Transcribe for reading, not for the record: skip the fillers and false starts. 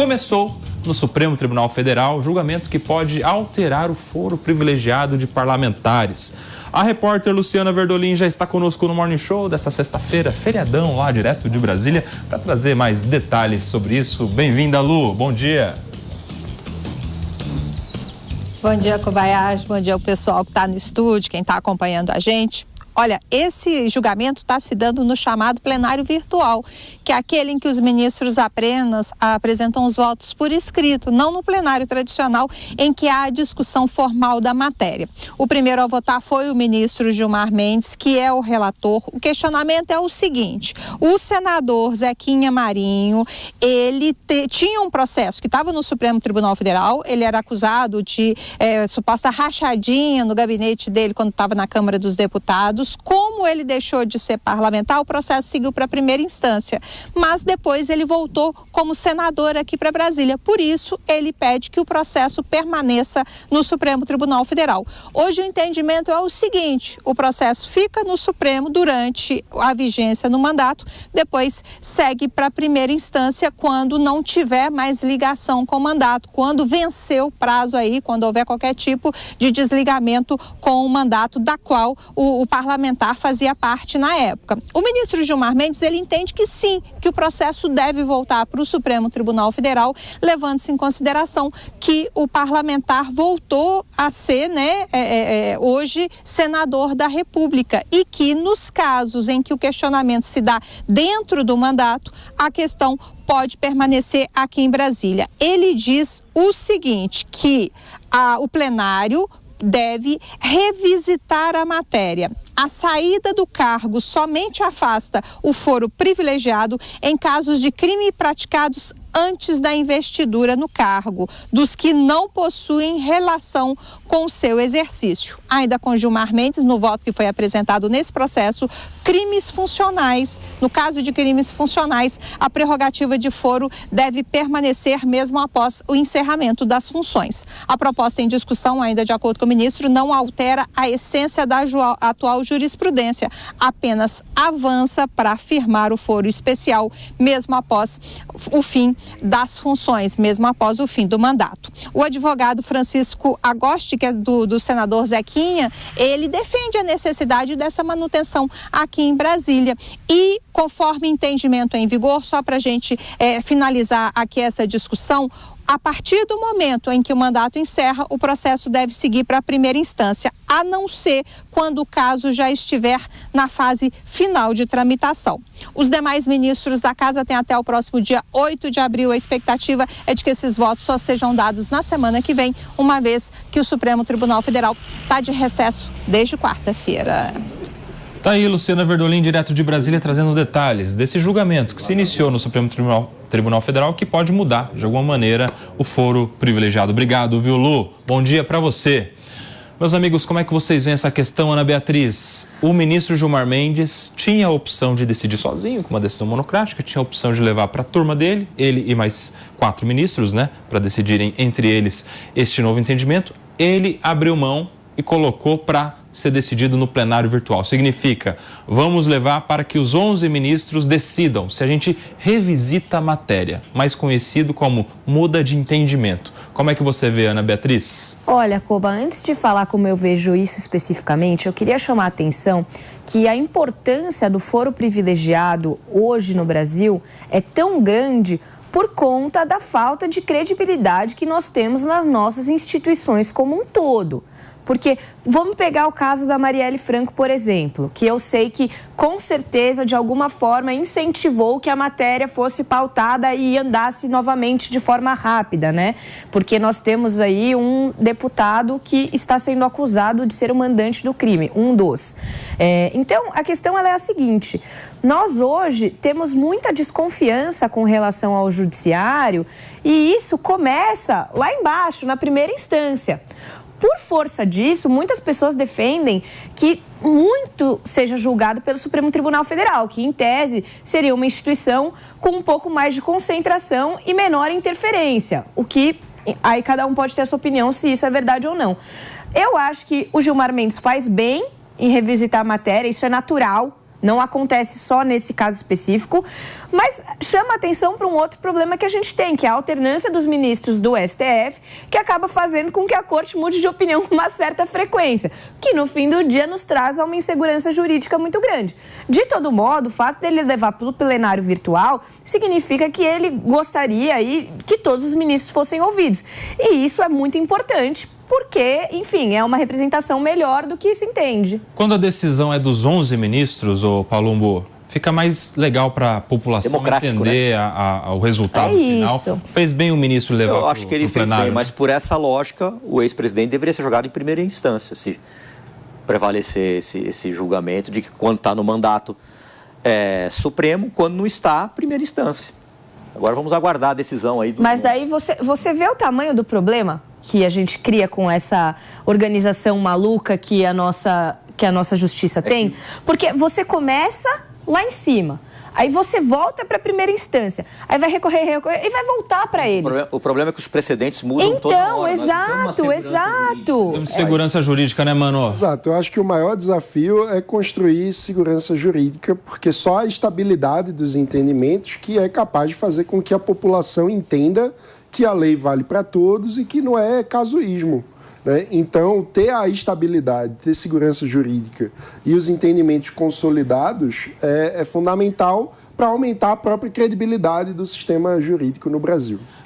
Começou no Supremo Tribunal Federal, julgamento que pode alterar o foro privilegiado de parlamentares. A repórter Luciana Verdolim já está conosco no Morning Show dessa sexta-feira, feriadão lá direto de Brasília, para trazer mais detalhes sobre isso. Bem-vinda, Lu. Bom dia. Bom dia, Kobayashi. Bom dia ao pessoal que está no estúdio, quem está acompanhando a gente. Olha, esse julgamento está se dando no chamado plenário virtual, que é aquele em que os ministros apenas apresentam os votos por escrito, não no plenário tradicional, em que há a discussão formal da matéria. O primeiro a votar foi o ministro Gilmar Mendes, que é o relator. O questionamento é o seguinte: o senador Zequinha Marinho, ele tinha um processo que estava no Supremo Tribunal Federal, ele era acusado de suposta rachadinha no gabinete dele quando estava na Câmara dos Deputados. Como ele deixou de ser parlamentar, o processo seguiu para a primeira instância, mas depois ele voltou como senador aqui para Brasília. Por isso, ele pede que o processo permaneça no Supremo Tribunal Federal. Hoje o entendimento é o seguinte: o processo fica no Supremo durante a vigência no mandato, depois segue para a primeira instância quando não tiver mais ligação com o mandato, quando vencer o prazo aí, quando houver qualquer tipo de desligamento com o mandato da qual o parlamentar fazia parte na época. O ministro Gilmar Mendes, ele entende que sim, que o processo deve voltar para o Supremo Tribunal Federal, levando-se em consideração que o parlamentar voltou a ser, hoje, senador da República, e que nos casos em que o questionamento se dá dentro do mandato, a questão pode permanecer aqui em Brasília. Ele diz o seguinte, que o plenário deve revisitar a matéria. A saída do cargo somente afasta o foro privilegiado em casos de crime praticados antes da investidura no cargo, dos que não possuem relação com o seu exercício. Ainda com Gilmar Mendes, no voto que foi apresentado nesse processo, crimes funcionais. No caso de crimes funcionais, a prerrogativa de foro deve permanecer mesmo após o encerramento das funções. A proposta em discussão, ainda de acordo com o ministro, não altera a essência da atual jurisprudência, apenas avança para afirmar o foro especial, mesmo após o fim das funções, mesmo após o fim do mandato. O advogado Francisco Agosti, que é do senador Zequinha, ele defende a necessidade dessa manutenção aqui em Brasília. E, conforme entendimento em vigor, só para a gente finalizar aqui essa discussão, a partir do momento em que o mandato encerra, o processo deve seguir para a primeira instância, a não ser quando o caso já estiver na fase final de tramitação. Os demais ministros da Casa têm até o próximo dia 8 de abril. A expectativa é de que esses votos só sejam dados na semana que vem, uma vez que o Supremo Tribunal Federal está de recesso desde quarta-feira. Tá aí Luciana Verdolim, direto de Brasília, trazendo detalhes desse julgamento que se iniciou no Supremo Tribunal Federal, que pode mudar, de alguma maneira, o foro privilegiado. Obrigado, viu, Lu? Bom dia para você. Meus amigos, como é que vocês veem essa questão, Ana Beatriz? O ministro Gilmar Mendes tinha a opção de decidir sozinho, com uma decisão monocrática, tinha a opção de levar para a turma dele, ele e mais 4 ministros, para decidirem entre eles este novo entendimento. Ele abriu mão e colocou para ser decidido no plenário virtual. Significa, vamos levar para que os 11 ministros decidam se a gente revisita a matéria, mais conhecido como muda de entendimento. Como é que você vê, Ana Beatriz? Olha, Koba, antes de falar como eu vejo isso especificamente, eu queria chamar a atenção que a importância do foro privilegiado hoje no Brasil é tão grande por conta da falta de credibilidade que nós temos nas nossas instituições como um todo. Porque vamos pegar o caso da Marielle Franco, por exemplo, que eu sei que com certeza de alguma forma incentivou que a matéria fosse pautada e andasse novamente de forma rápida, Porque nós temos aí um deputado que está sendo acusado de ser o mandante do crime, um dos. Então, a questão ela é a seguinte: nós hoje temos muita desconfiança com relação ao judiciário e isso começa lá embaixo, na primeira instância. Por força disso, muitas pessoas defendem que muito seja julgado pelo Supremo Tribunal Federal, que em tese seria uma instituição com um pouco mais de concentração e menor interferência, o que aí cada um pode ter a sua opinião se isso é verdade ou não. Eu acho que o Gilmar Mendes faz bem em revisitar a matéria, isso é natural. Não acontece só nesse caso específico, mas chama atenção para um outro problema que a gente tem, que é a alternância dos ministros do STF, que acaba fazendo com que a Corte mude de opinião com uma certa frequência, que no fim do dia nos traz uma insegurança jurídica muito grande. De todo modo, o fato dele levar para o plenário virtual significa que ele gostaria aí que todos os ministros fossem ouvidos. E isso é muito importante, porque, enfim, é uma representação melhor do que se entende. Quando a decisão é dos 11 ministros, ô Palumbo, fica mais legal para a população entender, né, o resultado final. Fez bem o ministro levar para o plenário? Eu acho que ele fez bem, mas por essa lógica, o ex-presidente deveria ser julgado em primeira instância, se prevalecer esse julgamento de que quando está no mandato supremo, quando não está, primeira instância. Agora vamos aguardar a decisão aí. Mas daí você vê o tamanho do problema que a gente cria com essa organização maluca que a nossa justiça tem? Porque você começa lá em cima, aí você volta para a primeira instância, aí vai recorrer e vai voltar para eles. O problema é que os precedentes mudam toda hora. Então, exato. Temos segurança jurídica, né, Mano? Exato. Eu acho que o maior desafio é construir segurança jurídica, porque só a estabilidade dos entendimentos que é capaz de fazer com que a população entenda que a lei vale para todos e que não é casuísmo, né? Então, ter a estabilidade, ter segurança jurídica e os entendimentos consolidados é fundamental para aumentar a própria credibilidade do sistema jurídico no Brasil.